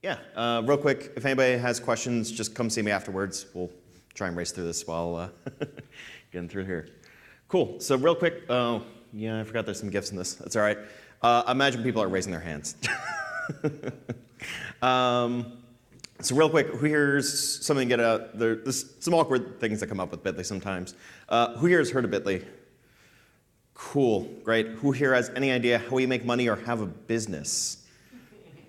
Yeah, real quick, if anybody has questions, just come see me afterwards. We'll try and race through this while getting through here. Cool, so real quick, yeah, I forgot there's some gifts in this. That's all right. I imagine people are raising their hands. So real quick, who here's something to get out? There's some awkward things that come up with Bitly sometimes. Who here has heard of Bitly? Cool, great. Who here has any idea how we make money or have a business?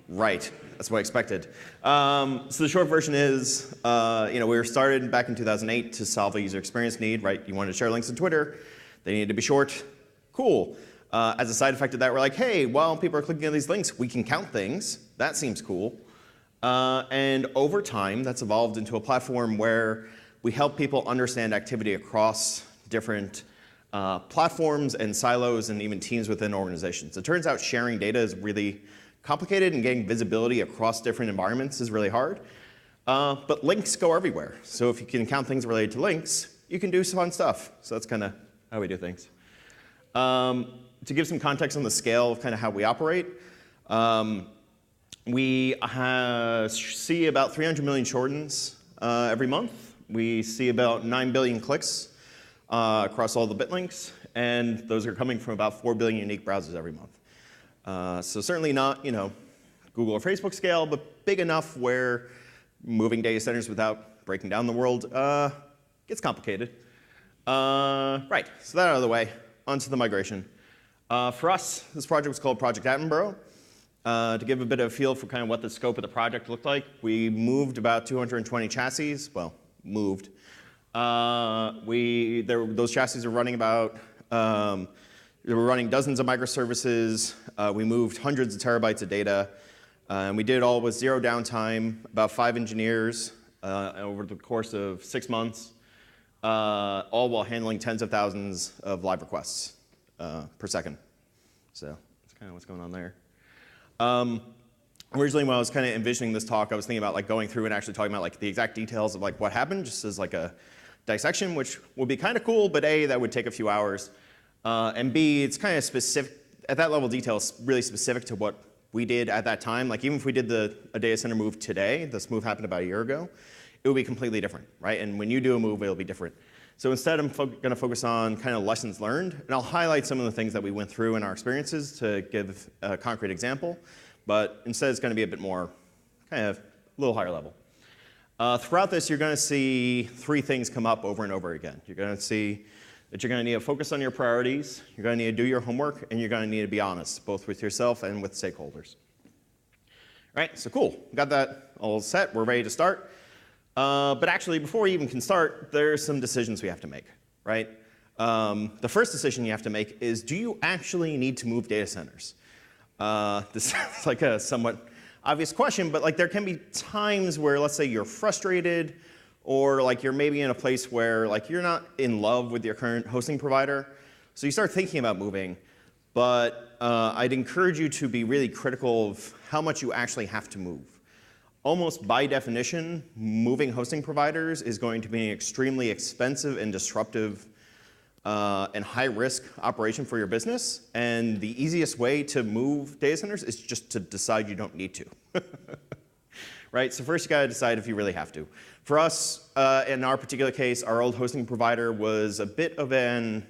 Right, that's what I expected. So the short version is, we were started back in 2008 to solve a user experience need, right? You wanted to share links on Twitter, they needed to be short. Cool. As a side effect of that, we're like, hey, while people are clicking on these links, we can count things. That seems cool. And over time, that's evolved into a platform where we help people understand activity across different platforms and silos and even teams within organizations. It turns out sharing data is really complicated and getting visibility across different environments is really hard. But links go everywhere. So if you can count things related to links, you can do some fun stuff. So that's kind of how we do things. To give some context on the scale of kind of how we operate, we see about 300 million shortens every month. We see about 9 billion clicks across all the bitlinks, and those are coming from about 4 billion unique browsers every month. So certainly not, Google or Facebook scale, but big enough where moving data centers without breaking down the world gets complicated. Right, so that out of the way, onto the migration. For us, this project was called Project Attenborough. To give a bit of a feel for kind of what the scope of the project looked like, we moved about 220 chassis. Well, moved. Those chassis are running about, they were running dozens of microservices. We moved hundreds of terabytes of data. And we did it all with zero downtime, about 5 engineers over the course of 6 months, all while handling tens of thousands of live requests per second. So that's kind of what's going on there. Originally, when I was kind of envisioning this talk, I was thinking about going through and actually talking about the exact details of what happened, just as a dissection, which would be kind of cool, but A, that would take a few hours, and B, it's kind of specific at that level of detail. It's really specific to what we did at that time. Even if we did a data center move today, this move happened about a year ago, it would be completely different, right? And when you do a move, it'll be different. So instead, I'm going to focus on kind of lessons learned, and I'll highlight some of the things that we went through in our experiences to give a concrete example. But instead, it's going to be a bit more, kind of a little higher level. Throughout this, you're going to see 3 things come up over and over again. You're going to see that you're going to need to focus on your priorities, you're going to need to do your homework, and you're going to need to be honest, both with yourself and with stakeholders. All right, so cool. Got that all set. We're ready to start. But actually, before we even can start, there's some decisions we have to make, right? The first decision you have to make is, do you actually need to move data centers? This sounds like a somewhat obvious question, but there can be times where, let's say, you're frustrated, or you're maybe in a place where you're not in love with your current hosting provider. So you start thinking about moving, but I'd encourage you to be really critical of how much you actually have to move. Almost by definition, moving hosting providers is going to be an extremely expensive and disruptive and high-risk operation for your business. And the easiest way to move data centers is just to decide you don't need to. Right? So first, you got to decide if you really have to. For us, in our particular case, our old hosting provider was a bit of an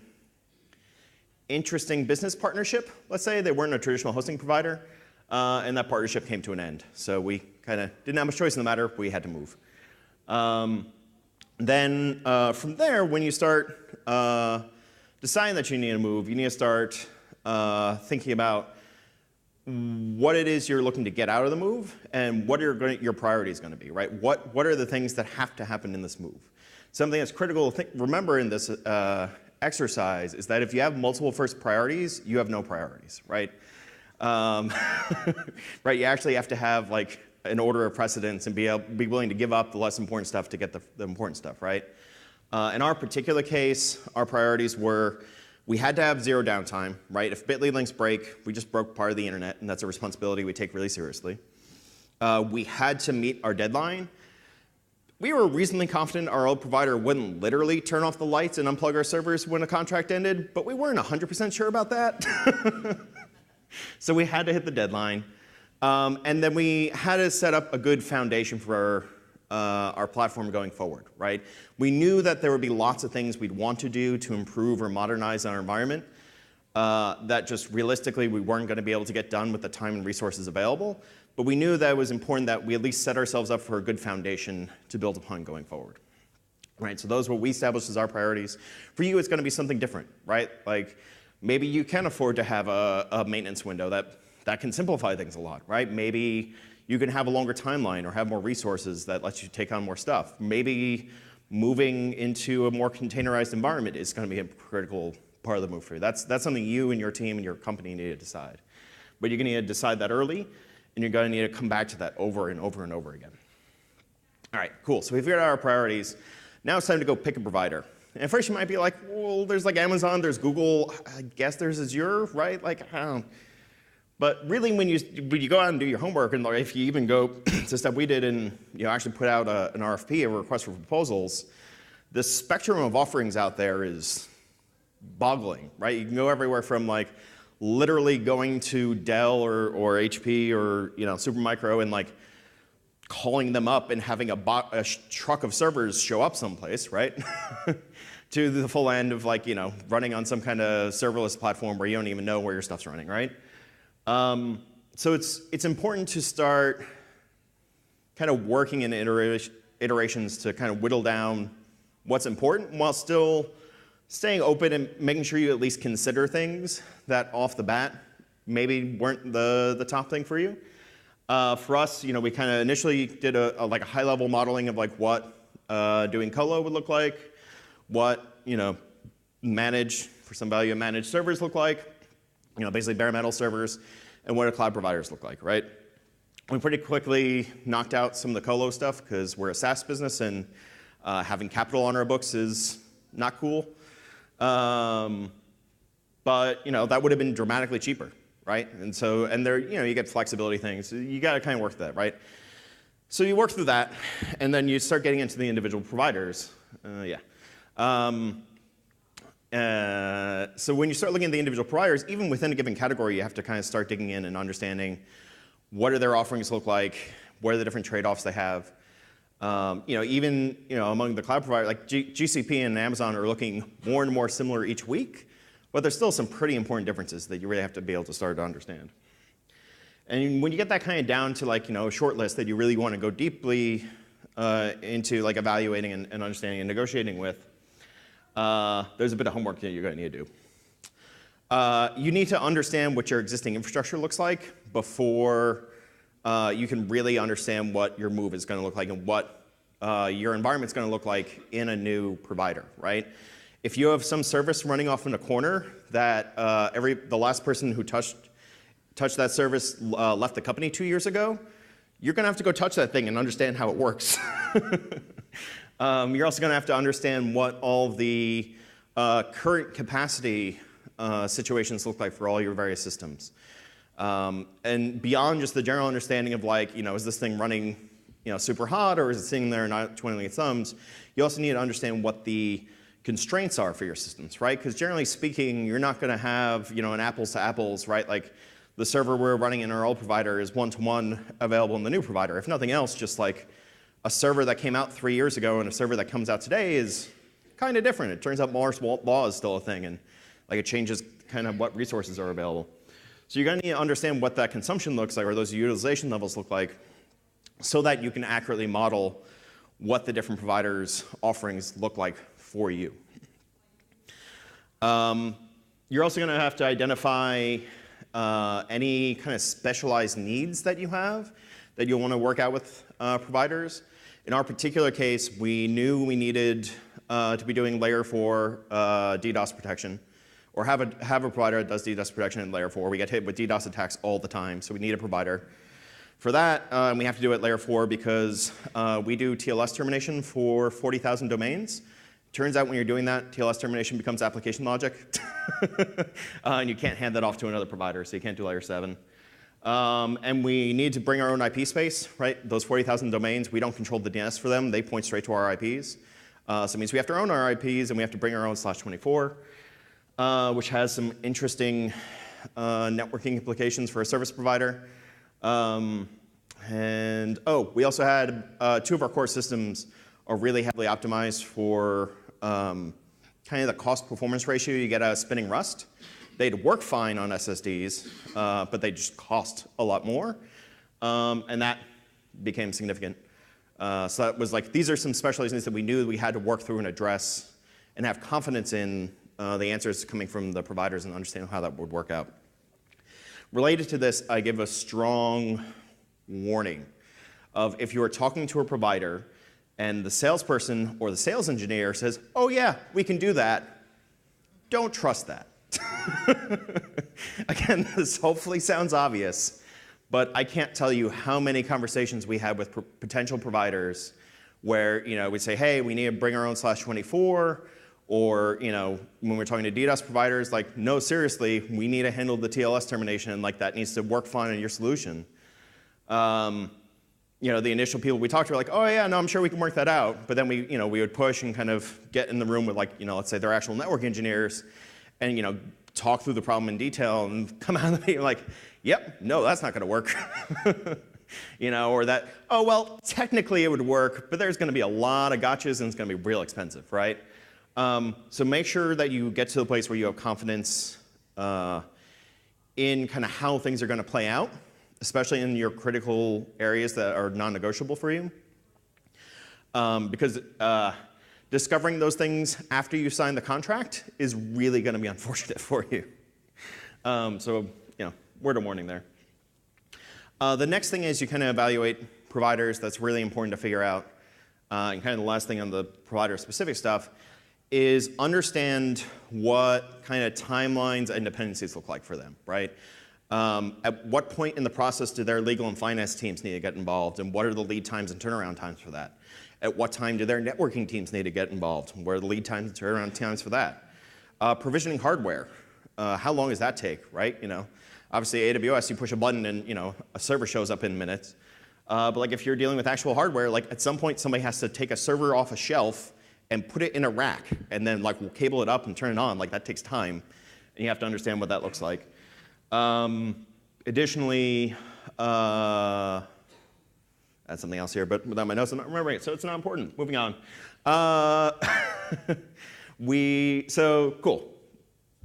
interesting business partnership, let's say. They weren't a traditional hosting provider. And that partnership came to an end. So we kind of didn't have much choice in the matter. We had to move. Then from there, when you start deciding that you need to move, you need to start thinking about what it is you're looking to get out of the move and what are your priorities going to be, right? What are the things that have to happen in this move? Something that's critical to remember in this exercise is that if you have multiple first priorities, you have no priorities, right? Right, you actually have to have an order of precedence and be willing to give up the less important stuff to get the important stuff, right? In our particular case, our priorities were, we had to have zero downtime, right? If Bitly links break, we just broke part of the internet, and that's a responsibility we take really seriously. We had to meet our deadline. We were reasonably confident our old provider wouldn't literally turn off the lights and unplug our servers when a contract ended, but we weren't 100% sure about that. So we had to hit the deadline. And then we had to set up a good foundation for our platform going forward, right? We knew that there would be lots of things we'd want to do to improve or modernize our environment that just realistically we weren't going to be able to get done with the time and resources available. But we knew that it was important that we at least set ourselves up for a good foundation to build upon going forward. Right, so those are what we established as our priorities. For you, it's going to be something different, right? Like maybe you can afford to have a maintenance window that can simplify things a lot, right? Maybe you can have a longer timeline or have more resources that lets you take on more stuff. Maybe moving into a more containerized environment is going to be a critical part of the move for you. That's something you and your team and your company need to decide. But you're going to need to decide that early, and you're going to need to come back to that over and over and over again. All right, cool. So we figured out our priorities. Now it's time to go pick a provider. And at first you might be like, well, there's like Amazon, there's Google, I guess there's Azure, right? Like, I don't know. But really when you go out and do your homework, and if you even go to stuff we did and actually put out an RFP, a request for proposals, the spectrum of offerings out there is boggling, right? You can go everywhere from like literally going to Dell or HP or Supermicro and like calling them up and having a truck of servers show up someplace, right? To the full end of like, running on some kind of serverless platform where you don't even know where your stuff's running, right? So it's important to start kind of working in iterations to kind of whittle down what's important while still staying open and making sure you at least consider things that off the bat maybe weren't the top thing for you. For us, we kind of initially did a high-level modeling of like what doing colo would look like, what for some value managed servers look like, basically bare metal servers, and what do cloud providers look like, right? We pretty quickly knocked out some of the colo stuff because we're a SaaS business and having capital on our books is not cool. But that would have been dramatically cheaper. Right? And there, you get flexibility things. You got to kind of work that, right? So you work through that, and then you start getting into the individual providers. So when you start looking at the individual providers, even within a given category, you have to kind of start digging in and understanding what do their offerings look like, what are the different trade-offs they have. Even among the cloud providers, like GCP and Amazon are looking more and more similar each week. But there's still some pretty important differences that you really have to be able to start to understand. And when you get that kind of down to like, a short list that you really want to go deeply into like evaluating and understanding and negotiating with, there's a bit of homework that you're going to need to do. You need to understand what your existing infrastructure looks like before you can really understand what your move is going to look like and what your environment's going to look like in a new provider, right? If you have some service running off in a corner that the last person who touched that service left the company 2 years ago, you're going to have to go touch that thing and understand how it works. You're also going to have to understand what all the current capacity situations look like for all your various systems. And beyond just the general understanding of like, is this thing running super hot or is it sitting there not twiddling its thumbs, you also need to understand what the constraints are for your systems, right? Because generally speaking, you're not going to have, an apples to apples, right? Like the server we're running in our old provider is one-to-one available in the new provider. If nothing else, just like a server that came out 3 years ago and a server that comes out today is kind of different. It turns out Moore's law is still a thing, and like it changes kind of what resources are available. So you're going to need to understand what that consumption looks like or those utilization levels look like so that you can accurately model what the different providers' offerings look like for you. You're also going to have to identify any kind of specialized needs that you have that you'll want to work out with providers. In our particular case, we knew we needed to be doing layer 4 DDoS protection, or have a provider that does DDoS protection in layer 4. We get hit with DDoS attacks all the time, so we need a provider. For that, we have to do it layer 4 because we do TLS termination for 40,000 domains. Turns out when you're doing that, TLS termination becomes application logic. And you can't hand that off to another provider, so you can't do layer 7. And we need to bring our own IP space, right? Those 40,000 domains, we don't control the DNS for them. They point straight to our IPs. So it means we have to own our IPs, and we have to bring our own /24, which has some interesting networking implications for a service provider. We also had 2 of our core systems are really heavily optimized for kind of the cost-performance ratio you get out of spinning Rust. They'd work fine on SSDs, but they just cost a lot more, and that became significant. So that was like, these are some specialized things that we knew we had to work through and address and have confidence in the answers coming from the providers and understand how that would work out. Related to this, I give a strong warning of if you are talking to a provider and the salesperson or the sales engineer says, oh yeah, we can do that, don't trust that. Again, this hopefully sounds obvious, but I can't tell you how many conversations we had with potential providers where we'd say, hey, we need to bring our own /24, or when we're talking to DDoS providers, like, no, seriously, we need to handle the TLS termination, and like that needs to work fine on your solution. The initial people we talked to were like, oh yeah, no, I'm sure we can work that out. But then we would push and kind of get in the room with let's say their actual network engineers, and talk through the problem in detail and come out of the meeting like, yep, no, that's not going to work. Or that, oh, well, technically it would work, but there's going to be a lot of gotchas and it's going to be real expensive, right? So make sure that you get to the place where you have confidence in kind of how things are going to play out, especially in your critical areas that are non-negotiable for you. Because discovering those things after you sign the contract is really going to be unfortunate for you. Word of warning there. The next thing is you kind of evaluate providers. That's really important to figure out. And kind of the last thing on the provider-specific stuff is understand what kind of timelines and dependencies look like for them, right? At what point in the process do their legal and finance teams need to get involved, and what are the lead times and turnaround times for that? At what time do their networking teams need to get involved? What are the lead times and turnaround times for that? Provisioning hardware, how long does that take, right? Obviously AWS, you push a button and a server shows up in minutes. But like if you're dealing with actual hardware, like at some point somebody has to take a server off a shelf and put it in a rack, and then like we'll cable it up and turn it on. Like that takes time, and you have to understand what that looks like. Additionally, add something else here, but without my notes, I'm not remembering it, so it's not important. Moving on. So cool.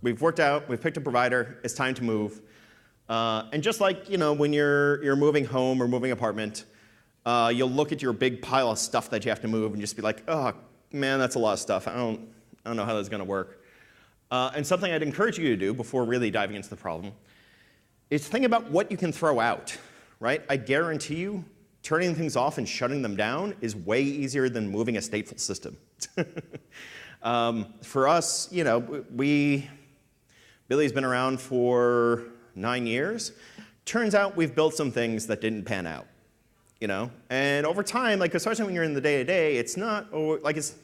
We've worked out. We've picked a provider. It's time to move. And just like when you're moving home or moving apartment, you'll look at your big pile of stuff that you have to move and just be like, oh man, that's a lot of stuff. I don't know how that's going to work. And something I'd encourage you to do before really diving into the problem is think about what you can throw out, right? I guarantee you, turning things off and shutting them down is way easier than moving a stateful system. For us, Billy's been around for 9 years. Turns out we've built some things that didn't pan out, And over time, like especially when you're in the day-to-day, it's not always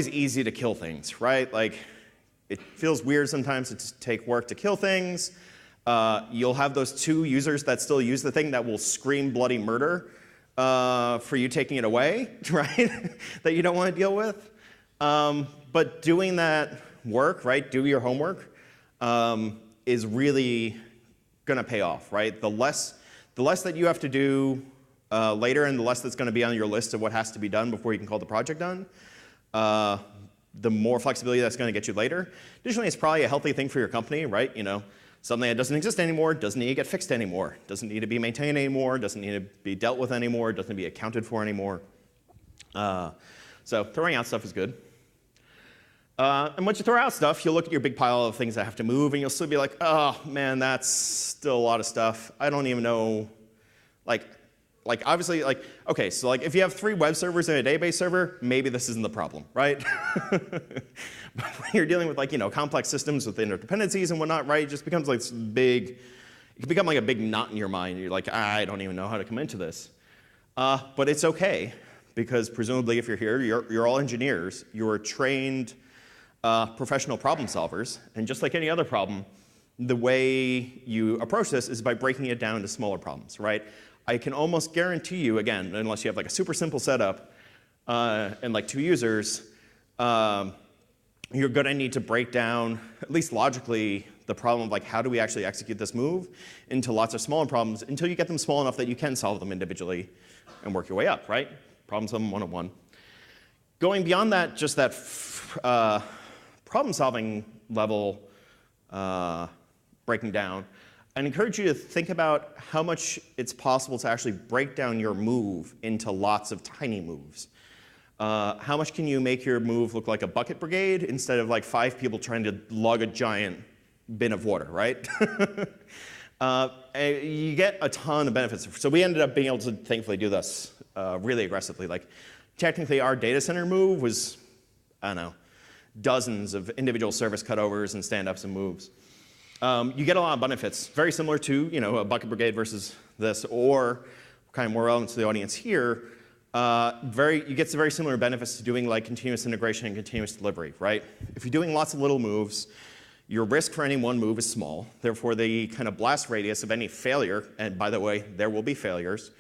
easy to kill things, right? Like it feels weird sometimes to take work to kill things. You'll have those 2 users that still use the thing that will scream bloody murder for you taking it away, right? That you don't want to deal with. But doing that work, right? Do your homework. Is really going to pay off, right? The less that you have to do later, and the less that's going to be on your list of what has to be done before you can call the project done, the more flexibility that's going to get you later. Additionally, it's probably a healthy thing for your company, right? Something that doesn't exist anymore doesn't need to get fixed anymore, doesn't need to be maintained anymore, doesn't need to be dealt with anymore, doesn't need to be accounted for anymore. So throwing out stuff is good. And once you throw out stuff, you'll look at your big pile of things that have to move, and you'll still be like, oh, man, that's still a lot of stuff. I don't even know, obviously, okay, so if you have 3 web servers and a database server, maybe this isn't the problem, right? But when you're dealing with, complex systems with interdependencies and whatnot, right, it just becomes this big, it can become like a big knot in your mind. You're like, I don't even know how to come into this. But it's okay, because presumably if you're here, you're all engineers. You're trained professional problem solvers, and just like any other problem, the way you approach this is by breaking it down into smaller problems, right? I can almost guarantee you, again, unless you have a super simple setup and 2 users, you're going to need to break down, at least logically, the problem of like how do we actually execute this move into lots of smaller problems until you get them small enough that you can solve them individually and work your way up, right? Problem solving 101. Going beyond that, just that problem solving level breaking down, I'd encourage you to think about how much it's possible to actually break down your move into lots of tiny moves. How much can you make your move look like a bucket brigade instead of like 5 people trying to lug a giant bin of water, right? You get a ton of benefits. So we ended up being able to thankfully do this really aggressively. Like technically our data center move was, I don't know, dozens of individual service cutovers and stand-ups and moves. You get a lot of benefits, very similar to a bucket brigade versus this, or kind of more relevant to the audience here. You get some very similar benefits to doing like continuous integration and continuous delivery, right? If you're doing lots of little moves, your risk for any one move is small. Therefore, the kind of blast radius of any failure, and by the way, there will be failures,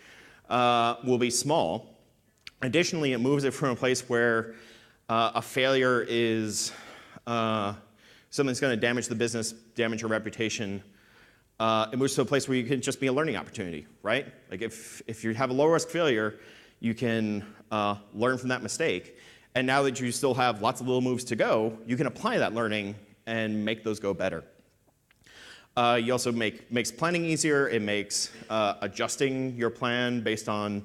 will be small. Additionally, it moves it from a place where a failure is something that's going to damage the business, damage your reputation. It moves to a place where you can just be a learning opportunity, right? Like if you have a low-risk failure, you can learn from that mistake. And now that you still have lots of little moves to go, you can apply that learning and make those go better. You also makes planning easier. It makes adjusting your plan based on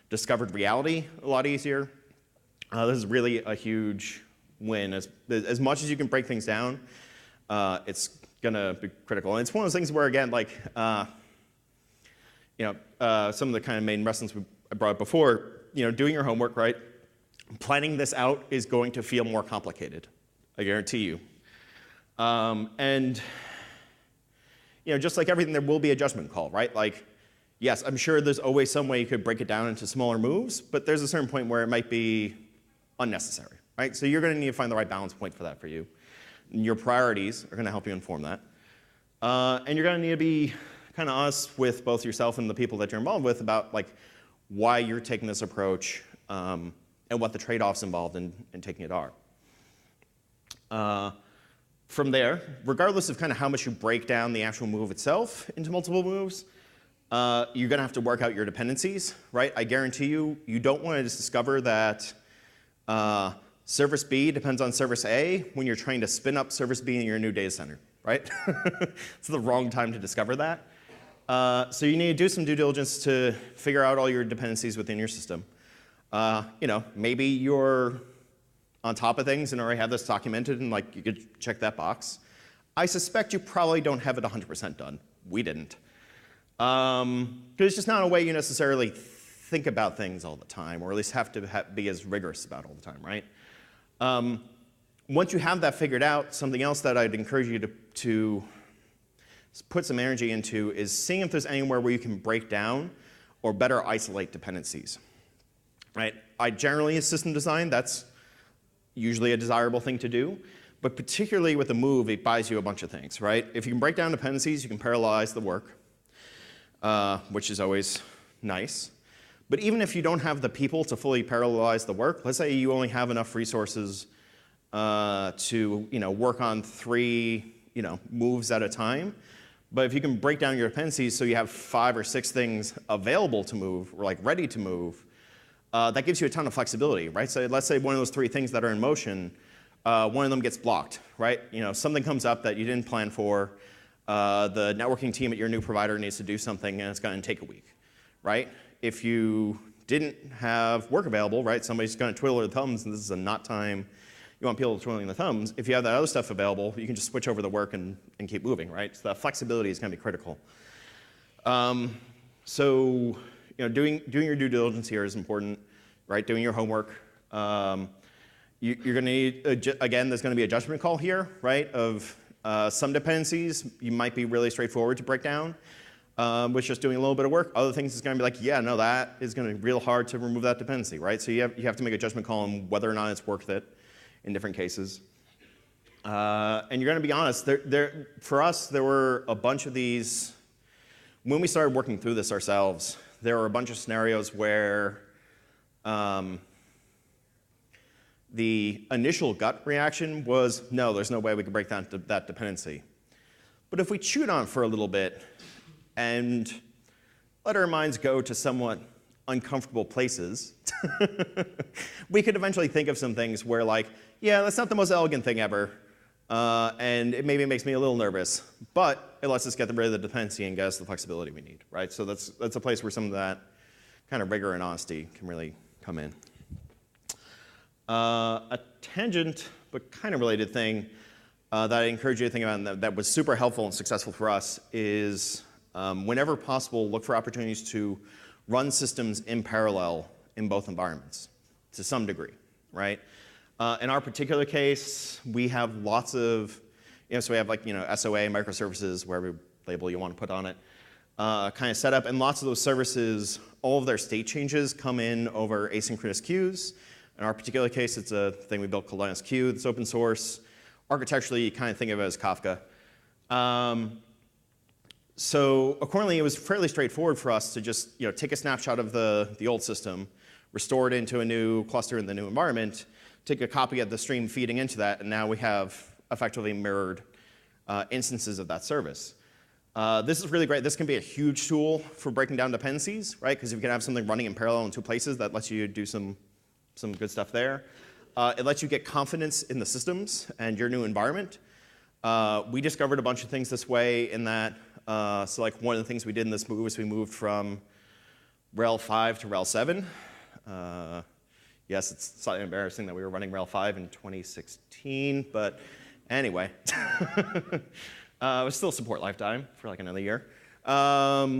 discovered reality a lot easier. This is really a huge win. As much as you can break things down, it's going to be critical. And it's one of those things where, again, like some of the kind of main lessons I brought up before, doing your homework, right? Planning this out is going to feel more complicated, I guarantee you. And just like everything, there will be a judgment call, right? Like, yes, I'm sure there's always some way you could break it down into smaller moves, but there's a certain point where it might be unnecessary, right? So you're going to need to find the right balance point for that for you. And your priorities are going to help you inform that. And you're going to need to be kind of honest with both yourself and the people that you're involved with about like why you're taking this approach and what the trade-offs involved in taking it are. From there, regardless of kind of how much you break down the actual move itself into multiple moves, you're going to have to work out your dependencies, right? I guarantee you, you don't want to just discover that service B depends on service A when you're trying to spin up service B in your new data center, right? It's the wrong time to discover that. So you need to do some due diligence to figure out all your dependencies within your system. Maybe you're on top of things and already have this documented and like you could check that box. I suspect you probably don't have it 100% done. We didn't. Because it's just not a way you necessarily think about things all the time, or at least have to be as rigorous about all the time, right? Once you have that figured out, something else that I'd encourage you to put some energy into is seeing if there's anywhere where you can break down or better isolate dependencies, right? Generally, in system design, that's usually a desirable thing to do, but particularly with a move, it buys you a bunch of things, right? If you can break down dependencies, you can parallelize the work, which is always nice. But even if you don't have the people to fully parallelize the work, let's say you only have enough resources to work on 3 moves at a time, but if you can break down your dependencies so you have 5 or 6 things available to move, or like ready to move, that gives you a ton of flexibility, right? So let's say one of those 3 things that are in motion, one of them gets blocked, right? Something comes up that you didn't plan for. The networking team at your new provider needs to do something, and it's going to take a week, right? If you didn't have work available, right, somebody's going to twiddle their thumbs, and this is a not time you want people twiddling their thumbs. If you have that other stuff available, you can just switch over the work and keep moving, right? So that flexibility is going to be critical. So doing your due diligence here is important, right? Doing your homework. You're going to need, again, there's going to be a judgment call here, right? Of some dependencies you might be really straightforward to break down with just doing a little bit of work. Other things is going to be like, yeah, no, that is going to be real hard to remove that dependency, right? So you have to make a judgment call on whether or not it's worth it in different cases. And you're going to be honest. For us, there were a bunch of these. When we started working through this ourselves, there were a bunch of scenarios where the initial gut reaction was, no, there's no way we could break down that dependency. But if we chewed on it for a little bit and let our minds go to somewhat uncomfortable places, we could eventually think of some things where, like, yeah, that's not the most elegant thing ever, and it maybe makes me a little nervous, but it lets us get rid of the dependency and get us the flexibility we need, right? So that's a place where some of that kind of rigor and honesty can really come in. A tangent, but kind of related thing that I encourage you to think about and that was super helpful and successful for us is whenever possible, look for opportunities to run systems in parallel in both environments to some degree, right? In our particular case, we have lots of, so we have like, SOA, microservices, whatever label you want to put on it, kind of set up, and lots of those services, all of their state changes come in over asynchronous queues. In our particular case, it's a thing we built called LinusQ. It's open source. Architecturally, you kind of think of it as Kafka. So accordingly, it was fairly straightforward for us to just take a snapshot of the old system, restore it into a new cluster in the new environment, take a copy of the stream feeding into that, and now we have effectively mirrored instances of that service. This is really great. This can be a huge tool for breaking down dependencies, right? Because if you can have something running in parallel in two places, that lets you do some good stuff there. It lets you get confidence in the systems and your new environment. We discovered a bunch of things this way in that, so like one of the things we did in this move was we moved from RHEL 5 to RHEL 7. Yes, it's slightly embarrassing that we were running RHEL 5 in 2016, but anyway. We still support lifetime for like another year. But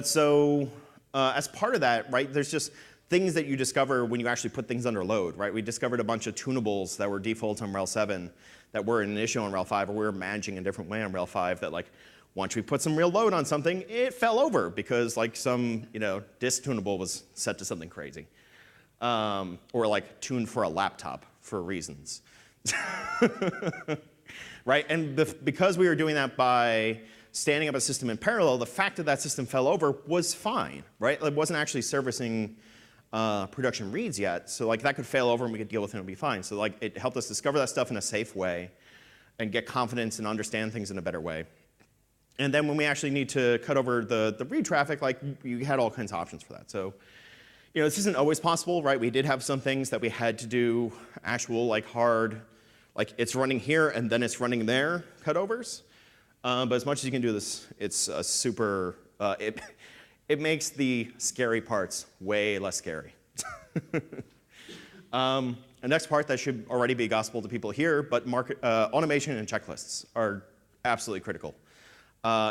so as part of that, right, there's just things that you discover when you actually put things under load, right? We discovered a bunch of tunables that were default on RHEL 7 that were an issue on RHEL 5, or we were managing a different way on RHEL 5 that, like, once we put some real load on something, it fell over because, like, some, disk tunable was set to something crazy. Or, like, tuned for a laptop for reasons. Right? And because we were doing that by standing up a system in parallel, the fact that that system fell over was fine, right? It wasn't actually servicing production reads yet, so like that could fail over and we could deal with it and it would be fine. So like it helped us discover that stuff in a safe way and get confidence and understand things in a better way. And then when we actually need to cut over the read traffic, like you had all kinds of options for that. So this isn't always possible, right? We did have some things that we had to do actual like hard, like it's running here and then it's running there cutovers. But as much as you can do this, it's a super, it makes the scary parts way less scary. The next part that should already be gospel to people here, but automation and checklists are absolutely critical.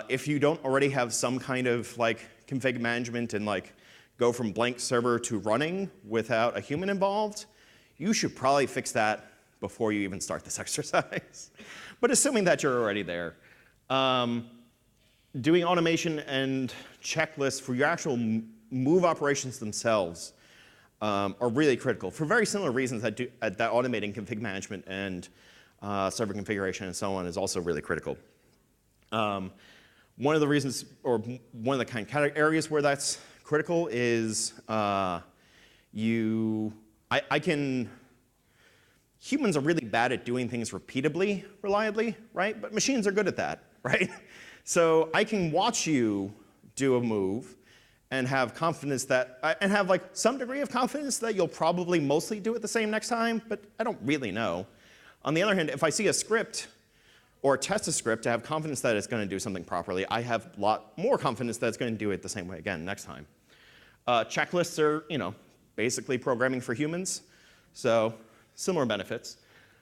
If you don't already have some kind of like config management and like go from blank server to running without a human involved, you should probably fix that before you even start this exercise. But assuming that you're already there, doing automation and checklists for your actual move operations themselves are really critical for very similar reasons that automating config management and server configuration and so on is also really critical. One of the reasons, or one of the kind of areas where that's critical is humans are really bad at doing things repeatably, reliably, right? But machines are good at that, right? So I can watch you do a move and have confidence that, and have like some degree of confidence that you'll probably mostly do it the same next time, but I don't really know. On the other hand, if I see a script or test a script to have confidence that it's going to do something properly, I have a lot more confidence that it's going to do it the same way again next time. Checklists are, basically programming for humans, so similar benefits.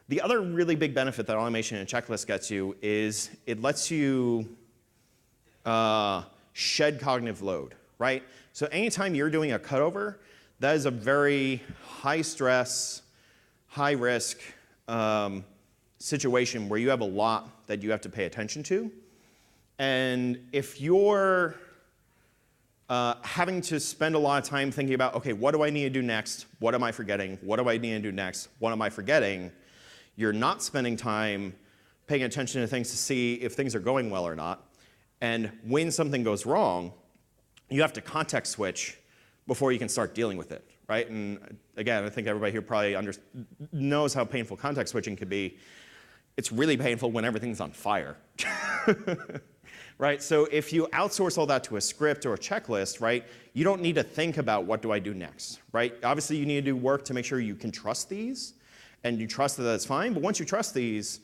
The other really big benefit that automation and checklist gets you is it lets you shed cognitive load, right? So anytime you're doing a cutover, that is a very high stress, high risk situation where you have a lot that you have to pay attention to. And if you're having to spend a lot of time thinking about, okay, what do I need to do next? What am I forgetting? What do I need to do next? What am I forgetting? You're not spending time paying attention to things to see if things are going well or not. And when something goes wrong, you have to context switch before you can start dealing with it, right? And again, I think everybody here probably knows how painful context switching could be. It's really painful when everything's on fire. Right? So if you outsource all that to a script or a checklist, right, you don't need to think about what do I do next, right? Obviously, you need to do work to make sure you can trust these, and you trust that that's fine. But once you trust these,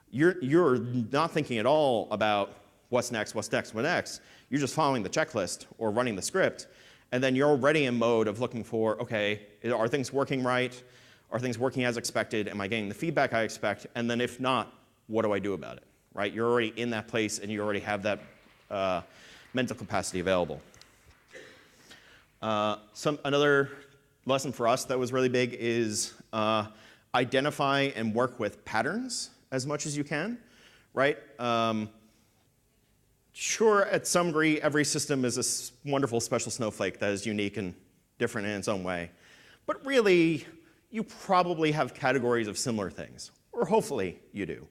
you're not thinking at all about what's next, what's next, what's next. You're just following the checklist or running the script, and then you're already in mode of looking for, okay, are things working right? Are things working as expected? Am I getting the feedback I expect? And then if not, what do I do about it? Right? You're already in that place, and you already have that mental capacity available. Another lesson for us that was really big is identify and work with patterns as much as you can, right? Sure, at some degree, every system is a wonderful special snowflake that is unique and different in its own way. But really, you probably have categories of similar things, or hopefully you do.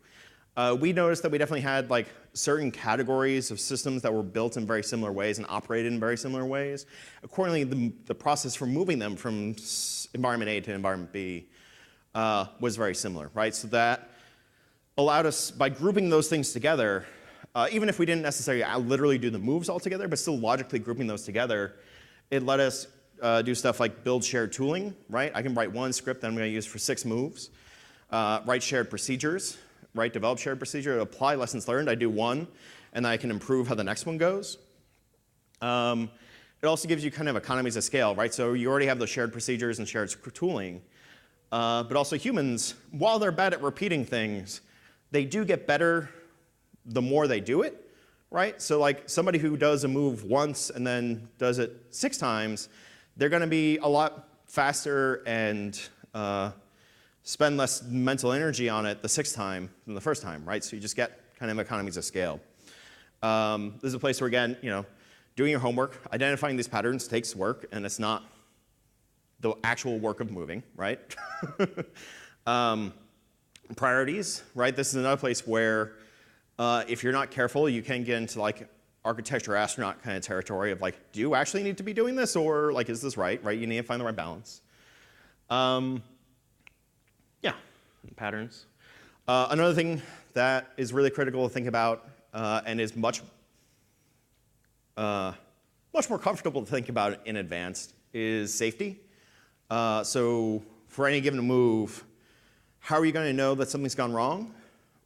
We noticed that we definitely had like certain categories of systems that were built in very similar ways and operated in very similar ways. Accordingly, the process for moving them from environment A to environment B was very similar, right? So that allowed us, by grouping those things together, even if we didn't necessarily literally do the moves all together, but still logically grouping those together, it let us do stuff like build shared tooling, right? I can write one script that I'm going to use for 6 moves, write shared procedures, right? Develop shared procedure, apply lessons learned. I do one, and then I can improve how the next one goes. It also gives you kind of economies of scale, right? So you already have those shared procedures and shared tooling, but also humans, while they're bad at repeating things, they do get better the more they do it, right? So like somebody who does a move once and then does it 6 times, they're going to be a lot faster and spend less mental energy on it the 6th time than the 1st time, right? So you just get kind of economies of scale. This is a place where, again, doing your homework, identifying these patterns takes work, and it's not the actual work of moving, right? Priorities, right? This is another place where if you're not careful, you can get into like architecture astronaut kind of territory of like, do you actually need to be doing this, or like, is this right? You need to find the right balance. Yeah, patterns. Another thing that is really critical to think about and is much more comfortable to think about in advance is safety. So for any given move, how are you going to know that something's gone wrong?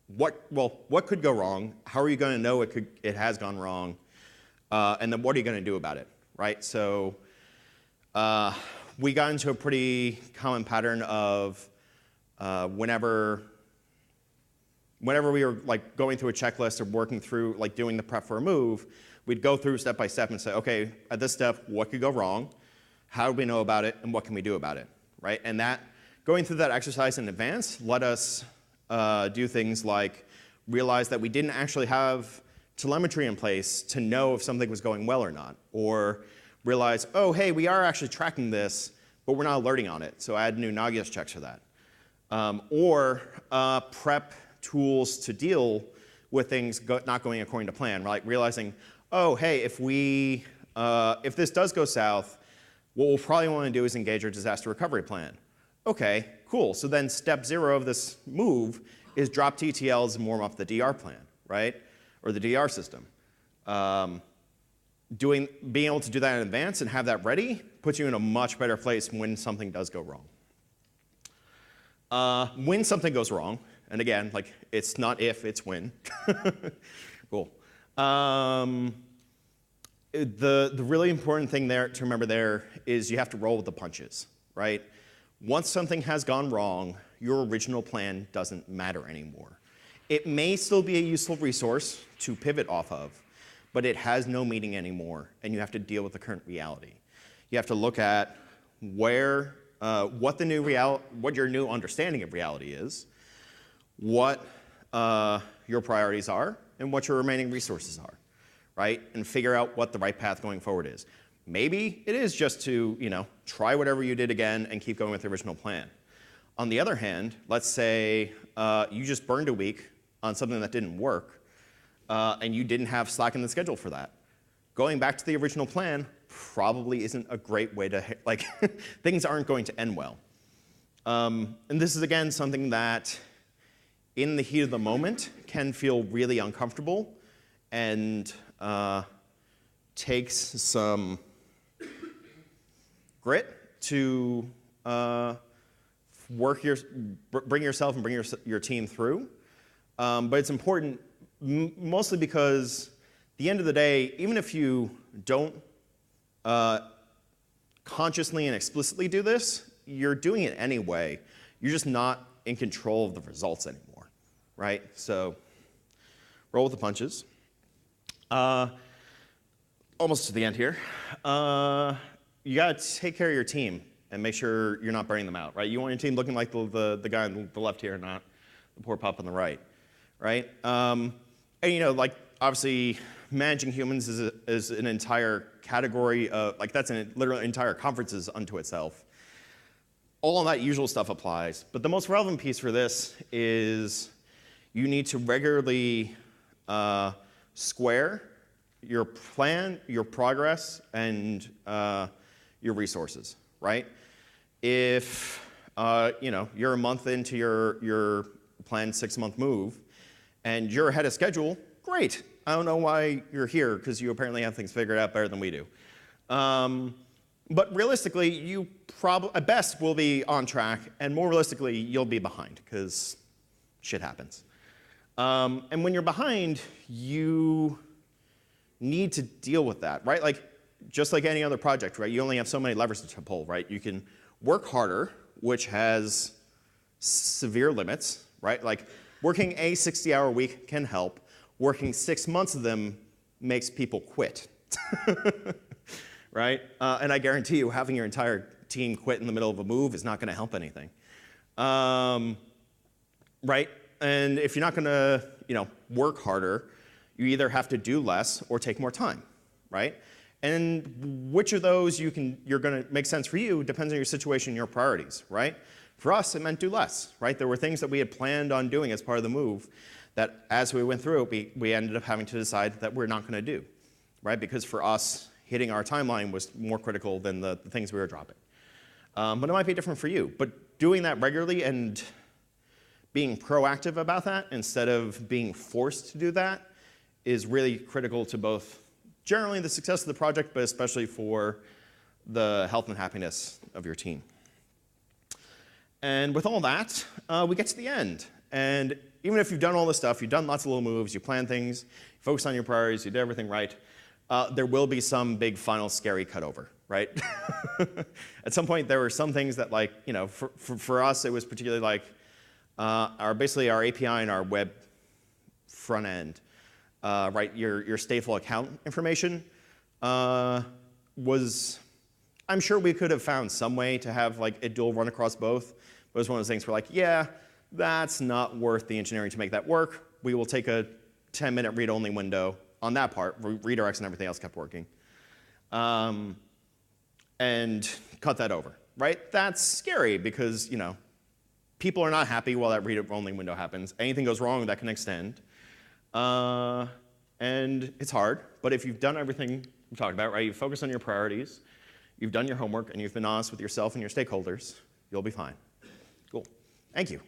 What could go wrong? How are you going to know it has gone wrong? And then what are you going to do about it, right? So we got into a pretty common pattern of whenever we were like going through a checklist or working through like doing the prep for a move, we'd go through step by step and say, okay, at this step, what could go wrong? How do we know about it? And what can we do about it, right? And that going through that exercise in advance let us do things like realize that we didn't actually have telemetry in place to know if something was going well or not, or realize, oh, hey, we are actually tracking this, but we're not alerting on it, so add new Nagios checks for that. Or prep tools to deal with things not going according to plan, like realizing, oh, hey, if this does go south, what we'll probably want to do is engage our disaster recovery plan. Okay, cool. So then step 0 of this move is drop TTLs and warm up the DR plan, right? Or the DR system. Being able to do that in advance and have that ready puts you in a much better place when something does go wrong. When something goes wrong, and again, like it's not if, it's when. Cool. The really important thing there to remember there is you have to roll with the punches, right? Once something has gone wrong, your original plan doesn't matter anymore. It may still be a useful resource to pivot off of, but it has no meaning anymore, and you have to deal with the current reality. You have to look at what your new understanding of reality is, what your priorities are, and what your remaining resources are, right? And figure out what the right path going forward is. Maybe it is just to, try whatever you did again and keep going with the original plan. On the other hand, let's say you just burned a week on something that didn't work, and you didn't have slack in the schedule for that. Going back to the original plan probably isn't a great way to, things aren't going to end well. And this is, again, something that in the heat of the moment can feel really uncomfortable and takes some grit to bring yourself and bring your team through. But it's important mostly because at the end of the day, even if you don't consciously and explicitly do this, you're doing it anyway. You're just not in control of the results anymore, right? So roll with the punches. Almost to the end here. You got to take care of your team and make sure you're not burning them out, right? You want your team looking like the guy on the left here, not the poor pup on the right, right? And like obviously managing humans is an entire category of, like that's literally entire conferences unto itself. All of that usual stuff applies, but the most relevant piece for this is you need to regularly square your plan, your progress, and your resources, right? If you're a month into your planned 6-month move and you're ahead of schedule, great. I don't know why you're here because you apparently have things figured out better than we do. But realistically, you probably, at best, will be on track, and more realistically, you'll be behind because shit happens. And when you're behind, you need to deal with that, right? Like, just like any other project, right? You only have so many levers to pull, right? You can work harder, which has severe limits, right? Like, working a 60-hour week can help. Working 6 months of them makes people quit, right? And I guarantee you, having your entire team quit in the middle of a move is not going to help anything, right? And if you're not going to, work harder, you either have to do less or take more time, right? And which of those you're going to make sense for you depends on your situation and your priorities, right? For us, it meant do less, right? There were things that we had planned on doing as part of the move that as we went through it, we ended up having to decide that we're not going to do, right? Because for us, hitting our timeline was more critical than the things we were dropping. But it might be different for you. But doing that regularly and being proactive about that instead of being forced to do that is really critical to both generally the success of the project, but especially for the health and happiness of your team. And with all that, we get to the end. And even if you've done all this stuff, you've done lots of little moves, you plan things, you focus on your priorities, you did everything right, there will be some big final scary cutover, right? At some point, there were some things that, like, for us, it was particularly like basically our API and our web front end, right? Your stateful account information was, I'm sure we could have found some way to have like a dual run across both, but it was one of those things where like, yeah, that's not worth the engineering to make that work. We will take a 10-minute read-only window on that part, redirects and everything else kept working, and cut that over, right? That's scary because, people are not happy while that read-only window happens. Anything goes wrong, that can extend. And it's hard, but if you've done everything we talked about, right, you've focused on your priorities, you've done your homework, and you've been honest with yourself and your stakeholders, you'll be fine. Cool. Thank you.